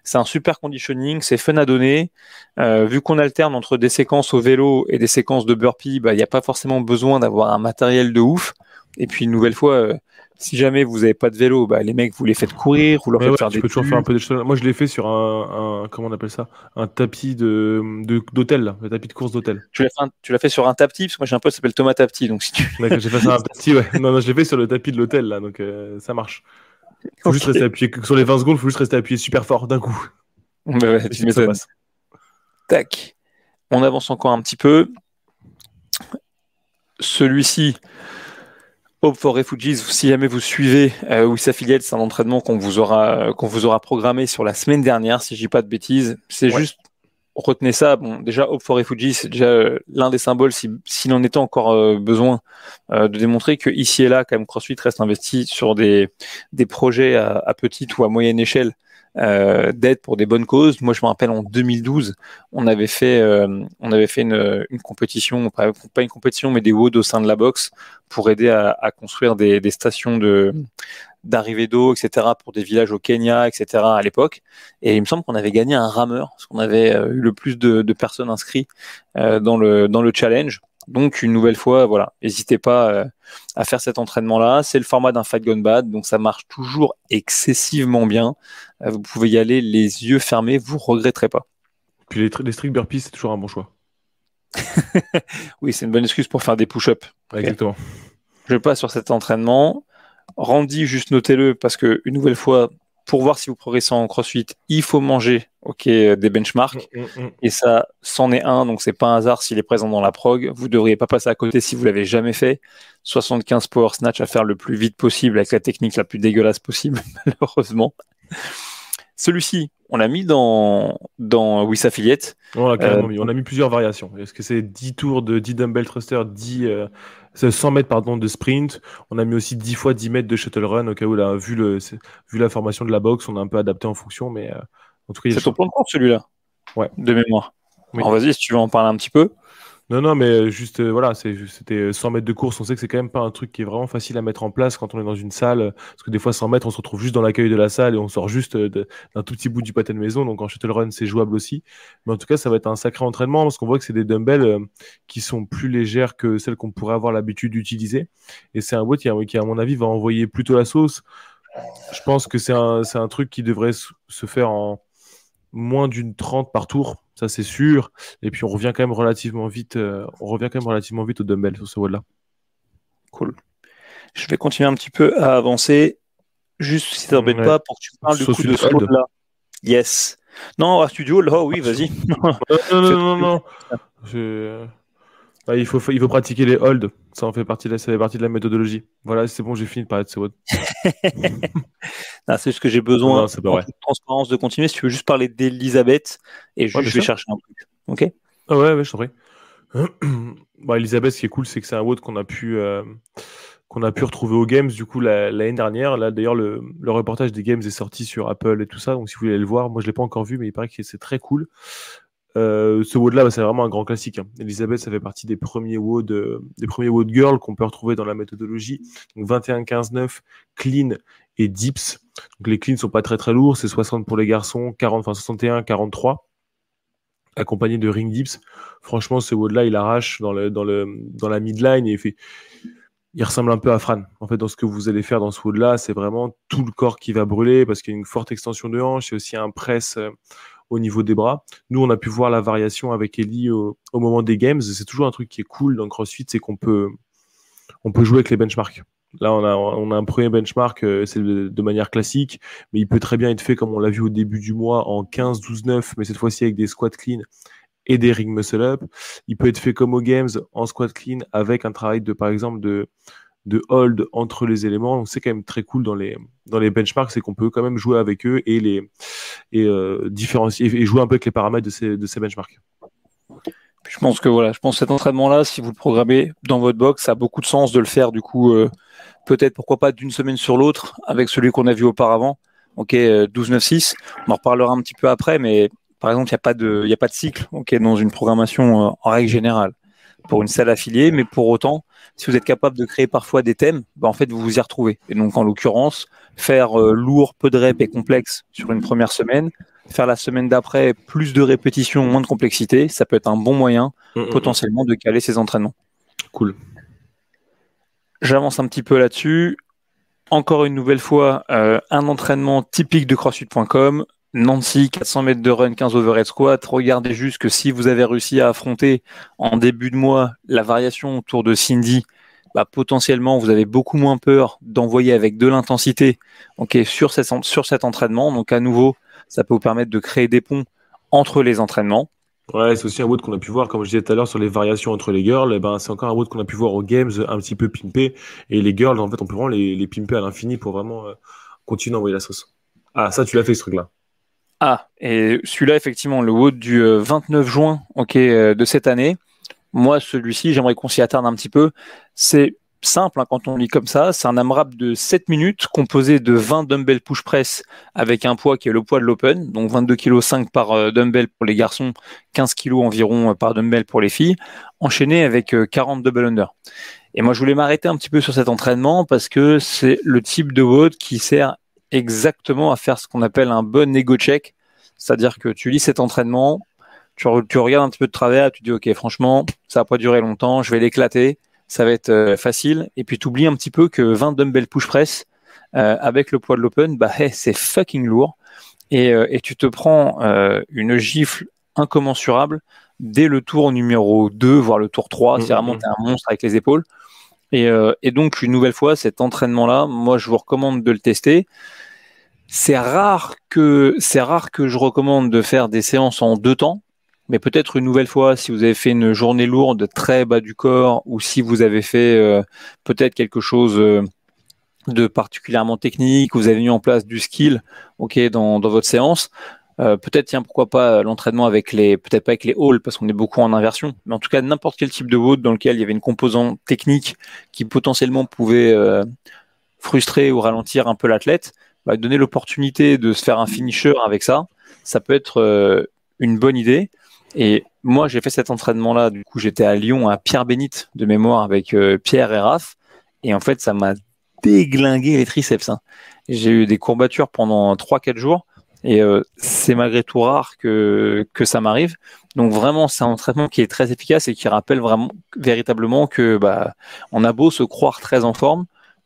c'est un super conditioning, c'est fun à donner. Vu qu'on alterne entre des séquences au vélo et des séquences de burpee, il n'y a pas forcément besoin d'avoir un matériel de ouf. Et puis une nouvelle fois, si jamais vous n'avez pas de vélo, les mecs, vous les faites courir, vous leur faites faire des... Tu peux toujours faire un peu des choses. Moi, je l'ai fait sur un comment on appelle ça, un tapis d'hôtel, là, un tapis de course d'hôtel. Tu l'as fait sur un tapis, parce que moi j'ai un pote qui s'appelle Thomas Tapti, donc si tu... J'ai fait ça un tapis, ouais. Non, je l'ai fait sur le tapis de l'hôtel, là, donc ça marche. Faut juste rester appuyé, sur les 20 secondes, il faut juste rester appuyé super fort d'un coup. Tu m'étonnes. Tac. On avance encore un petit peu. Celui-ci, Hope for Refugees, si jamais vous suivez WIS Affiliate, c'est un entraînement qu'on vous aura programmé sur la semaine dernière, si je dis pas de bêtises. C'est juste, retenez ça. Bon, déjà, Hope for Refugees, c'est déjà l'un des symboles, s'il en était encore besoin, de démontrer que ici et là, quand même, CrossFit reste investi sur des projets à petite ou à moyenne échelle d'aide pour des bonnes causes. Moi, je me rappelle en 2012, on avait fait une compétition, pas une compétition, mais des WOD au sein de la boxe pour aider à construire des stations d'arrivée d'eau, etc., pour des villages au Kenya, etc., à l'époque. Et il me semble qu'on avait gagné un rameur, parce qu'on avait eu le plus de personnes inscrites dans le challenge. Donc, une nouvelle fois, voilà, n'hésitez pas à faire cet entraînement-là. C'est le format d'un Fight Gone Bad, donc ça marche toujours excessivement bien. Vous pouvez y aller les yeux fermés, vous regretterez pas. Puis les strict burpees, c'est toujours un bon choix. Oui, c'est une bonne excuse pour faire des push-ups. Exactement. Okay. Je passe sur cet entraînement. Randy, juste notez-le, parce que une nouvelle fois, pour voir si vous progressez en CrossFit, il faut manger des benchmarks. Et ça, c'en est un, donc c'est pas un hasard s'il est présent dans la prog. Vous devriez pas passer à côté si vous l'avez jamais fait. 75 power snatch à faire le plus vite possible avec la technique la plus dégueulasse possible, malheureusement. Celui-ci, on l'a mis dans WIS Affiliate. On a mis plusieurs variations. Est-ce que c'est 10 tours de 10 dumbbell thruster, 100 mètres de sprint. On a mis aussi 10 fois 10 mètres de shuttle run au cas où, là, vu la formation de la boxe, on a un peu adapté en fonction, mais en tout cas, c'est ton plan de course, celui-là? de mémoire. Oui. Alors vas-y, si tu veux en parler un petit peu. Non, mais juste, voilà, c'était 100 mètres de course. On sait que c'est quand même pas un truc qui est vraiment facile à mettre en place quand on est dans une salle. Parce que des fois, 100 mètres, on se retrouve juste dans l'accueil de la salle et on sort juste d'un tout petit bout du pâté de maison. Donc en shuttle run, c'est jouable aussi. Mais en tout cas, ça va être un sacré entraînement parce qu'on voit que c'est des dumbbells qui sont plus légères que celles qu'on pourrait avoir l'habitude d'utiliser. Et c'est un boîte qui, à mon avis, va envoyer plutôt la sauce. Je pense que c'est un truc qui devrait se faire en moins d'une 30 par tour, ça c'est sûr. Et puis on revient quand même relativement vite, au dumbbell sur ce WOD là. Cool. Je vais continuer un petit peu à avancer, juste si ça t'embête pas, pour que tu parles du coup de ce WOD là. Yes. Non, à studio, là, oui, vas-y. Non. Il faut pratiquer les holds. Ça fait partie de la méthodologie. Voilà, c'est bon, j'ai fini de parler de ce WOD. C'est juste que j'ai besoin de transparence de continuer. Si tu veux juste parler d'Elisabeth, et juste, je vais chercher un truc. Ok. Ah ouais, je t'en prie. Elisabeth, ce qui est cool, c'est que c'est un WOD qu'on a pu retrouver aux Games du coup l'année dernière. Là, d'ailleurs, le reportage des Games est sorti sur Apple et tout ça. Donc, si vous voulez aller le voir, moi, je l'ai pas encore vu, mais il paraît que c'est très cool. Ce WOD-là, c'est vraiment un grand classique. Elisabeth, ça fait partie des premiers WOD girls qu'on peut retrouver dans la méthodologie. Donc 21, 15, 9, clean et dips. Donc les cleans sont pas très très lourds, c'est 60 pour les garçons, 61, 43, accompagné de ring dips. Franchement, ce WOD-là, il arrache dans la midline et il ressemble un peu à Fran. En fait, dans ce que vous allez faire dans ce WOD-là, c'est vraiment tout le corps qui va brûler parce qu'il y a une forte extension de hanche et aussi un press au niveau des bras. Nous, on a pu voir la variation avec Ellie au moment des games. C'est toujours un truc qui est cool dans CrossFit, c'est qu'on peut jouer avec les benchmarks. Là, on a un premier benchmark, c'est de manière classique, mais il peut très bien être fait comme on l'a vu au début du mois en 15, 12, 9, mais cette fois-ci avec des squats clean et des ring muscle up. Il peut être fait comme aux games en squat clean avec un travail par exemple de hold entre les éléments. Donc c'est quand même très cool dans les benchmarks, c'est qu'on peut quand même jouer avec eux et différencier et jouer un peu avec les paramètres de ces benchmarks. Je pense que cet entraînement-là, si vous le programmez dans votre box, ça a beaucoup de sens de le faire du coup, peut-être pourquoi pas d'une semaine sur l'autre avec celui qu'on a vu auparavant. Ok, 12-9-6. On en reparlera un petit peu après, mais par exemple, il n'y a pas de cycle, dans une programmation en règle générale pour une salle affiliée, mais pour autant, si vous êtes capable de créer parfois des thèmes, en fait, vous vous y retrouvez. Et donc, en l'occurrence, faire lourd, peu de reps et complexe sur une première semaine, faire la semaine d'après plus de répétitions, moins de complexité, ça peut être un bon moyen potentiellement de caler ses entraînements. Cool. J'avance un petit peu là-dessus. Encore une nouvelle fois, un entraînement typique de CrossFit.com. Nancy, 400 mètres de run, 15 overhead squat. Regardez juste que si vous avez réussi à affronter en début de mois la variation autour de Cindy, potentiellement vous avez beaucoup moins peur d'envoyer avec de l'intensité sur cet entraînement. Donc à nouveau, ça peut vous permettre de créer des ponts entre les entraînements. Ouais, c'est aussi un WOD qu'on a pu voir, comme je disais tout à l'heure, sur les variations entre les girls. C'est encore un WOD qu'on a pu voir aux Games, un petit peu pimpé. Et les girls, en fait, on peut vraiment les pimper à l'infini pour vraiment continuer à envoyer la sauce. Ah, ça, tu l'as fait, ce truc-là. Ah, et celui-là, effectivement, le WOD du 29 juin de cette année. Moi, celui-ci, j'aimerais qu'on s'y attarde un petit peu. C'est simple quand on lit comme ça. C'est un AMRAP de 7 minutes composé de 20 dumbbell push press avec un poids qui est le poids de l'open. Donc 22,5 kg par dumbbell pour les garçons, 15 kg environ par dumbbell pour les filles, enchaîné avec 40 double under. Et moi, je voulais m'arrêter un petit peu sur cet entraînement parce que c'est le type de WOD qui sert exactement à faire ce qu'on appelle un bon ego check. C'est-à-dire que tu lis cet entraînement, tu regardes un petit peu de travers, tu dis ok, franchement, ça va pas durer longtemps, je vais l'éclater, ça va être facile. Et puis tu oublies un petit peu que 20 dumbbell push press avec le poids de l'open, c'est fucking lourd. Et tu te prends une gifle incommensurable dès le tour numéro 2, voire le tour 3. C'est vraiment t'es un monstre avec les épaules. Et donc une nouvelle fois, cet entraînement-là, moi je vous recommande de le tester. C'est rare que je recommande de faire des séances en 2 temps. Mais peut-être une nouvelle fois, si vous avez fait une journée lourde, très bas du corps, ou si vous avez fait peut-être quelque chose de particulièrement technique, vous avez mis en place du skill, dans votre séance, peut-être pourquoi pas l'entraînement peut-être pas avec les hauls parce qu'on est beaucoup en inversion, mais en tout cas n'importe quel type de WOD dans lequel il y avait une composante technique qui potentiellement pouvait frustrer ou ralentir un peu l'athlète, donner l'opportunité de se faire un finisher avec ça peut être une bonne idée. Et moi, j'ai fait cet entraînement-là. Du coup, j'étais à Lyon, à Pierre-Bénite, de mémoire, avec Pierre et Raph. Et en fait, ça m'a déglingué les triceps. Hein. J'ai eu des courbatures pendant 3-4 jours. Et c'est malgré tout rare que ça m'arrive. Donc vraiment, c'est un entraînement qui est très efficace et qui rappelle vraiment, véritablement que on a beau se croire très en forme,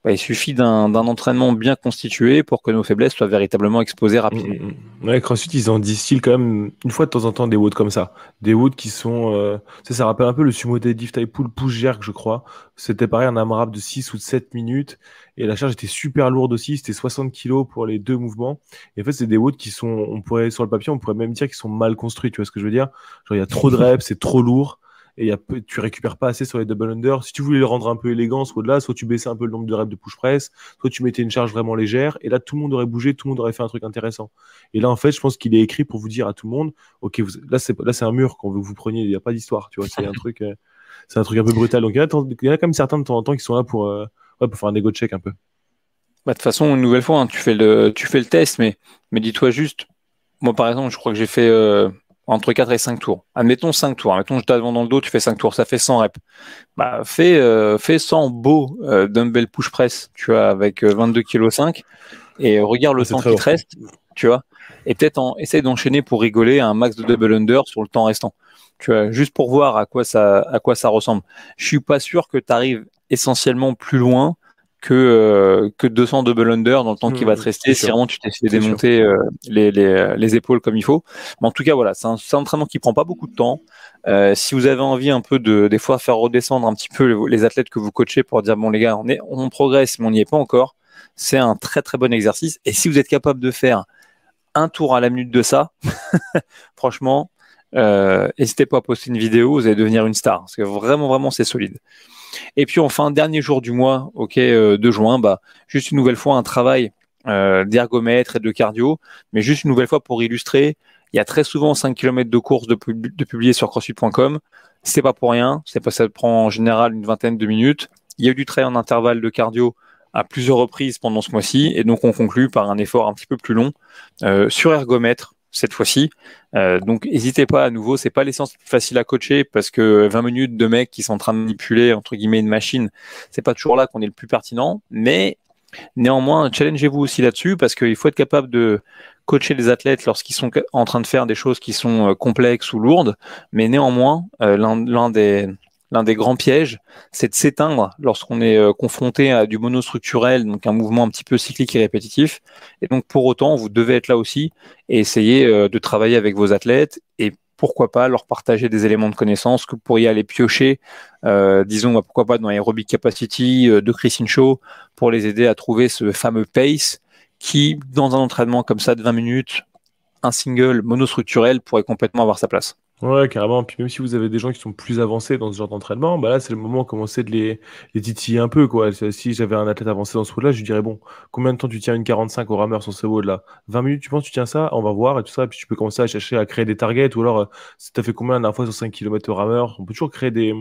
il suffit d'un entraînement bien constitué pour que nos faiblesses soient véritablement exposées rapidement. Ouais, CrossFit, ils en distillent quand même une fois de temps en temps des WOD comme ça. Des WOD qui sont... ça rappelle un peu le sumo deadlift type pull push jerk, je crois. C'était pareil, un AMRAP de 6 ou de 7 minutes. Et la charge était super lourde aussi. C'était 60 kilos pour les 2 mouvements. Et en fait, c'est des WOD qui sont... On pourrait, sur le papier, on pourrait même dire qu'ils sont mal construits. Tu vois ce que je veux dire? Genre, il y a trop de reps, c'est trop lourd. Et tu récupères pas assez sur les double under. Si tu voulais le rendre un peu élégant, soit au-delà, soit tu baissais un peu le nombre de reps de push press, soit tu mettais une charge vraiment légère, et là tout le monde aurait bougé, tout le monde aurait fait un truc intéressant. Et là en fait, je pense qu'il est écrit pour vous dire à tout le monde, ok, là c'est un mur qu'on veut que vous preniez, il n'y a pas d'histoire, tu vois, c'est un truc un peu brutal. Donc il y en a quand même certains de temps en temps qui sont là pour faire un ego check un peu. De toute façon, une nouvelle fois, hein, tu fais le test, mais dis-toi juste, moi par exemple, je crois que j'ai fait entre 4 et 5 tours. Admettons 5 tours. Admettons, je t'avance dans le dos, tu fais 5 tours, ça fait 100 reps. Fais 100 beaux dumbbell push press, tu vois, avec 22,5 kg et regarde le temps qui te reste, tu vois, et peut-être essaye d'enchaîner pour rigoler un max de double under sur le temps restant. Tu vois, juste pour voir à quoi ça ressemble. Je suis pas sûr que tu arrives essentiellement plus loin que 200 double under dans le temps qui va te rester si vraiment tu t'es fait démonter les épaules comme il faut. Mais en tout cas, voilà, c'est un entraînement qui prend pas beaucoup de temps. Si vous avez envie un peu des fois faire redescendre un petit peu les athlètes que vous coachez pour dire bon les gars, on progresse mais on n'y est pas encore, c'est un très très bon exercice. Et si vous êtes capable de faire un tour à la minute de ça, franchement, n'hésitez pas à poster une vidéo, vous allez devenir une star parce que vraiment c'est solide. Et puis enfin, dernier jour du mois, de juin, juste une nouvelle fois un travail d'ergomètre et de cardio, mais juste une nouvelle fois pour illustrer, il y a très souvent 5 km de course de publier sur crossfit.com, c'est pas pour rien, ça prend en général une vingtaine de minutes, il y a eu du travail en intervalle de cardio à plusieurs reprises pendant ce mois-ci, et donc on conclut par un effort un petit peu plus long sur ergomètre, cette fois-ci. Donc n'hésitez pas à nouveau, c'est pas l'essence plus facile à coacher parce que 20 minutes de mecs qui sont en train de manipuler entre guillemets une machine, c'est pas toujours là qu'on est le plus pertinent, mais néanmoins challengez-vous aussi là-dessus parce qu'il faut être capable de coacher les athlètes lorsqu'ils sont en train de faire des choses qui sont complexes ou lourdes, mais néanmoins l'un des grands pièges, c'est de s'éteindre lorsqu'on est confronté à du monostructurel, donc un mouvement un petit peu cyclique et répétitif. Et donc pour autant, vous devez être là aussi et essayer de travailler avec vos athlètes et pourquoi pas leur partager des éléments de connaissance que vous pourriez aller piocher, disons pourquoi pas dans Aerobic Capacity de Chris Hinchot pour les aider à trouver ce fameux pace qui, dans un entraînement comme ça de 20 minutes, un single monostructurel pourrait complètement avoir sa place. Ouais, carrément. Puis même si vous avez des gens qui sont plus avancés dans ce genre d'entraînement, là, c'est le moment de commencer de les titiller un peu, quoi. Si j'avais un athlète avancé dans ce route-là, je lui dirais, bon, combien de temps tu tiens une 45 au rameur sur ce WOD-là? 20 minutes, tu penses, tu tiens ça? On va voir et tout ça. Et puis tu peux commencer à chercher à créer des targets ou alors, si t'as fait combien la dernière fois sur 5 km au rameur? On peut toujours créer des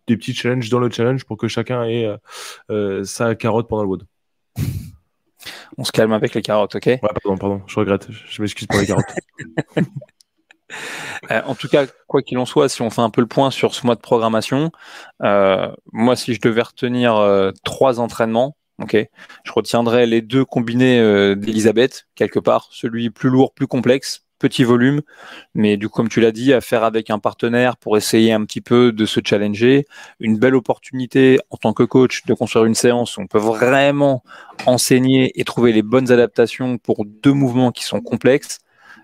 petits challenges dans le challenge pour que chacun ait sa carotte pendant le WOD. On se calme avec les carottes, ok? Ouais, pardon, je regrette. Je m'excuse pour les carottes. En tout cas, quoi qu'il en soit, si on fait un peu le point sur ce mois de programmation, moi, si je devais retenir 3 entraînements, je retiendrais les 2 combinés d'Elisabeth, quelque part, celui plus lourd, plus complexe, petit volume, mais du coup, comme tu l'as dit, à faire avec un partenaire pour essayer un petit peu de se challenger, une belle opportunité en tant que coach de construire une séance où on peut vraiment enseigner et trouver les bonnes adaptations pour 2 mouvements qui sont complexes.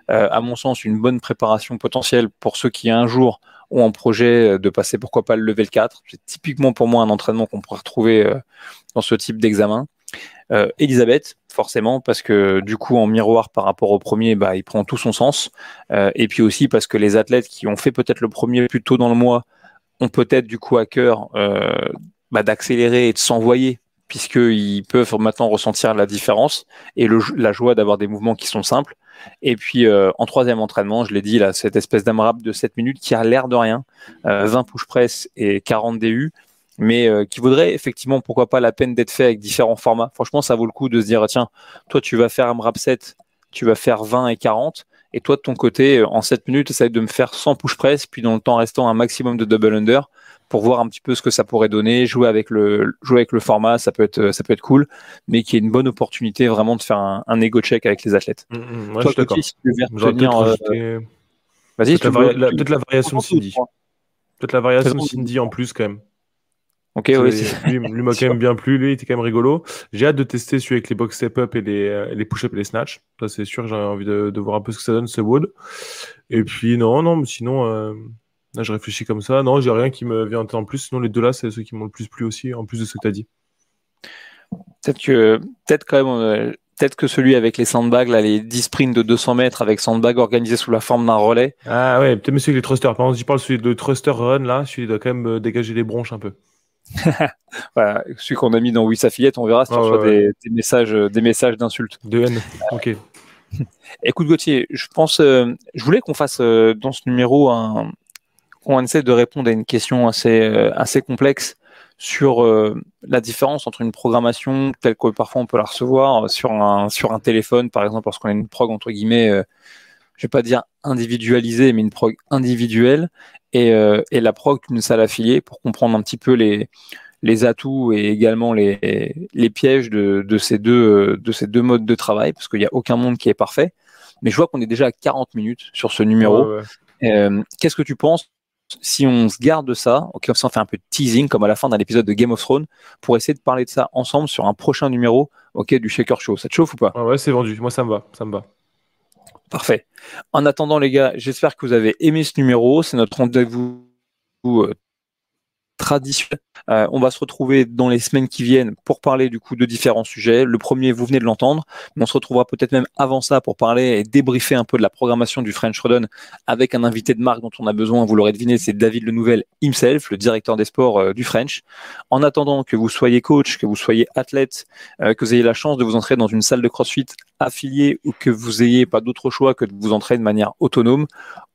À mon sens, une bonne préparation potentielle pour ceux qui un jour ont en projet de passer pourquoi pas le level 4. C'est typiquement pour moi un entraînement qu'on pourrait retrouver dans ce type d'examen. Elisabeth, forcément, parce que du coup, en miroir par rapport au premier, il prend tout son sens. Et puis aussi parce que les athlètes qui ont fait peut-être le premier plus tôt dans le mois ont peut-être du coup à cœur d'accélérer et de s'envoyer, puisqu'ils peuvent maintenant ressentir la différence et la joie d'avoir des mouvements qui sont simples. Et puis en 3e entraînement, je l'ai dit, là, cette espèce d'AMRAP de 7 minutes qui a l'air de rien, 20 push press et 40 DU, mais qui vaudrait effectivement, pourquoi pas, la peine d'être fait avec différents formats. Franchement, ça vaut le coup de se dire, tiens, toi tu vas faire AMRAP 7, tu vas faire 20 et 40, Et toi, de ton côté, en 7 minutes, essaye de me faire 100 push press, puis dans le temps restant, un maximum de double under pour voir un petit peu ce que ça pourrait donner, jouer avec le format, ça peut être cool, mais qui est une bonne opportunité vraiment de faire un ego check avec les athlètes. Ouais, toi, je suis d'accord. Si tu veux retenir, vas-y, peut-être la variation de Cindy. Peut-être la variation de Cindy en plus quand même. Ok, oui. Lui m'a quand même bien plu, lui il était quand même rigolo. J'ai hâte de tester celui avec les box step up et les push-up et les snatch. Ça c'est sûr, j'ai envie de voir un peu ce que ça donne ce WOD. Et puis non, mais sinon là je réfléchis comme ça. Non, j'ai rien qui me vient en plus. Sinon les deux là, c'est ceux qui m'ont le plus plu aussi, en plus de ce que tu as dit. Peut-être que celui avec les sandbags, là, les 10 sprints de 200 mètres avec sandbag organisé sous la forme d'un relais. Ah ouais, peut-être celui avec les thrusters. Par exemple, si je parle celui de thruster run là, celui doit quand même dégager les bronches un peu. Voilà, celui qu'on a mis dans Oui sa fillette, on verra si tu reçois des messages d'insultes. De haine, ok. Écoute Gauthier, je je voulais qu'on fasse dans ce numéro qu'on essaie de répondre à une question assez complexe sur la différence entre une programmation telle que parfois on peut la recevoir sur un téléphone, par exemple, lorsqu'on a une prog entre guillemets, je vais pas dire individualisée, mais une prog individuelle, et la prog d'une salle affiliée, pour comprendre un petit peu les atouts et également les pièges de ces deux modes de travail, parce qu'il n'y a aucun monde qui est parfait. Mais je vois qu'on est déjà à 40 minutes sur ce numéro. Ouais. Qu'est-ce que tu penses si on se garde ça, comme ça on fait un peu de teasing, comme à la fin d'un épisode de Game of Thrones, pour essayer de parler de ça ensemble sur un prochain numéro du Shaker Show. Ça te chauffe ou pas? Ouais, c'est vendu. Moi, ça me va. Parfait. En attendant, les gars, j'espère que vous avez aimé ce numéro. C'est notre rendez-vous traditionnel. On va se retrouver dans les semaines qui viennent pour parler du coup de différents sujets. Le premier, vous venez de l'entendre, mais on se retrouvera peut-être même avant ça pour parler et débriefer un peu de la programmation du French Run avec un invité de marque dont on a besoin. Vous l'aurez deviné, c'est David Lenouvel himself, le directeur des sports du French. En attendant que vous soyez coach, que vous soyez athlète, que vous ayez la chance de vous entraîner dans une salle de CrossFit affiliée ou que vous ayez pas d'autre choix que de vous entraîner de manière autonome,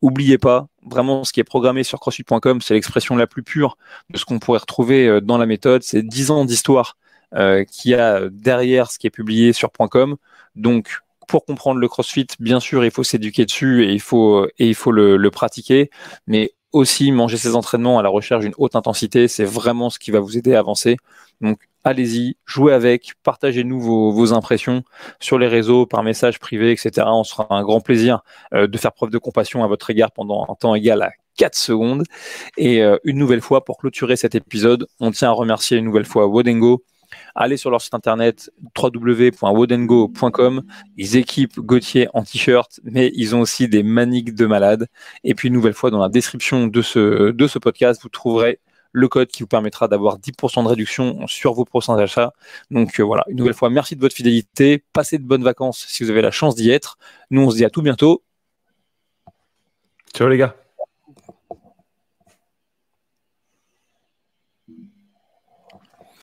oubliez pas, vraiment ce qui est programmé sur crossfit.com, c'est l'expression la plus pure de ce qu'on pourrait retrouver dans la méthode. C'est 10 ans d'histoire qu'il y a derrière ce qui est publié sur .com. Donc, pour comprendre le CrossFit, bien sûr, il faut s'éduquer dessus et il faut le pratiquer, mais aussi manger ses entraînements à la recherche d'une haute intensité, c'est vraiment ce qui va vous aider à avancer. Donc, allez-y, jouez avec, partagez-nous vos impressions sur les réseaux, par message privé, etc. On se fera un grand plaisir de faire preuve de compassion à votre égard pendant un temps égal à 4 secondes. Et une nouvelle fois, pour clôturer cet épisode, on tient à remercier une nouvelle fois Wodengo. Allez sur leur site internet www.wodengo.com. Ils équipent Gauthier en t-shirt, mais ils ont aussi des maniques de malade. Et puis une nouvelle fois, dans la description de ce podcast, vous trouverez le code qui vous permettra d'avoir 10% de réduction sur vos prochains achats. Donc voilà, une nouvelle fois, merci de votre fidélité. Passez de bonnes vacances si vous avez la chance d'y être. Nous, on se dit à tout bientôt. Ciao les gars.